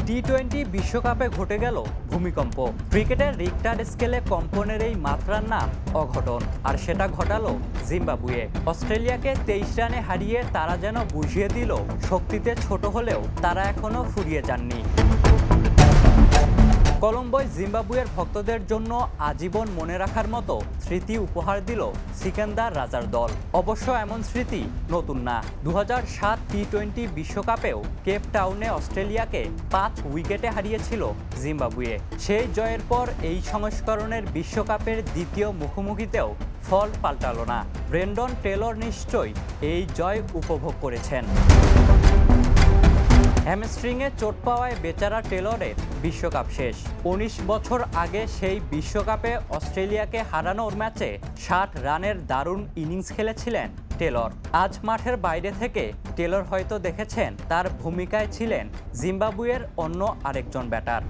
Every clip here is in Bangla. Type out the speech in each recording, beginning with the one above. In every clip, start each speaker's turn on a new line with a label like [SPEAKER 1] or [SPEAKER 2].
[SPEAKER 1] টি-20 বিশ্বকাপে ঘটে গেল ভূমিকম্প। ক্রিকেটের রিক্টার স্কেলে কম্পনের এই মাত্রার নাম অঘটন, আর সেটা ঘটালো জিম্বাবুয়ে। অস্ট্রেলিয়াকে 23 রানে হারিয়ে তারা যেন বুঝিয়ে দিল শক্তিতে ছোট হলেও তারা এখনো ফুরিয়ে যাননি। কলম্বোয় জিম্বাবুয়ের ভক্তদের জন্য আজীবন মনে রাখার মতো স্মৃতি উপহার দিল সিকান্দার রাজার দল। অবশ্য এমন স্মৃতি নতুন না। 2007 টি-20 বিশ্বকাপেও কেপ টাউনে অস্ট্রেলিয়াকে 5 উইকেটে হারিয়েছিল জিম্বাবুয়ে। সেই জয়ের পর এই সংস্করণের বিশ্বকাপের দ্বিতীয় মুখোমুখিতেও ফল পাল্টালো না। ব্রেন্ডন টেলর নিশ্চয়ই এই জয় উপভোগ করেছেন। হ্যামস্ট্রিংয়ে চোট পাওয়ায় বেচারা টেলরের বিশ্বকাপ শেষ। 19 বছর আগে সেই বিশ্বকাপে অস্ট্রেলিয়াকে হারানোর ম্যাচে 60 রানের দারুণ ইনিংস খেলেছিলেন টেলর। আজ মাঠের বাইরে থেকে টেলর হয়তো দেখেছেন তার ভূমিকায় ছিলেন জিম্বাবুয়ের অন্য আরেকজন ব্যাটার।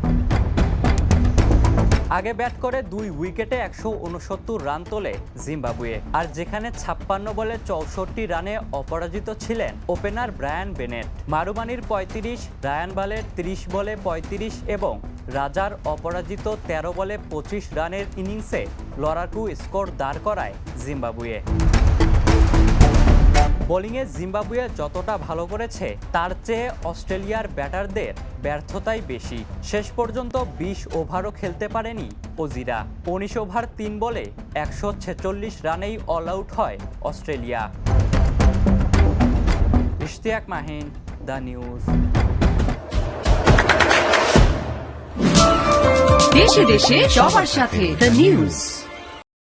[SPEAKER 1] আগে ব্যাট করে 2 উইকেটে 169 রান তোলে জিম্বাবুয়ে, আর যেখানে 56 বলে 64 রানে অপরাজিত ছিলেন ওপেনার ব্রায়ান বেনেট। মারুমানির 35, রায়ান বালের 30 বলে 35 এবং রাজার অপরাজিত 13 বলে 25 রানের ইনিংসে লড়াকু স্কোর দাঁড় করায় জিম্বাবুয়ে। বোলিংয়ে জিম্বাবুয়ে যতটা ভালো করেছে তার চেয়ে অস্ট্রেলিয়ার ব্যাটারদের ব্যর্থতাই বেশি। শেষ পর্যন্ত 20 ওভারও খেলতে পারেনি অজিরা। 19 ওভার 3 বলে 146 রানেই অল আউট হয় Australia. Ishtiaq Mahin, the news.
[SPEAKER 2] দেশে দেশে সবার সাথে দ্য নিউজ।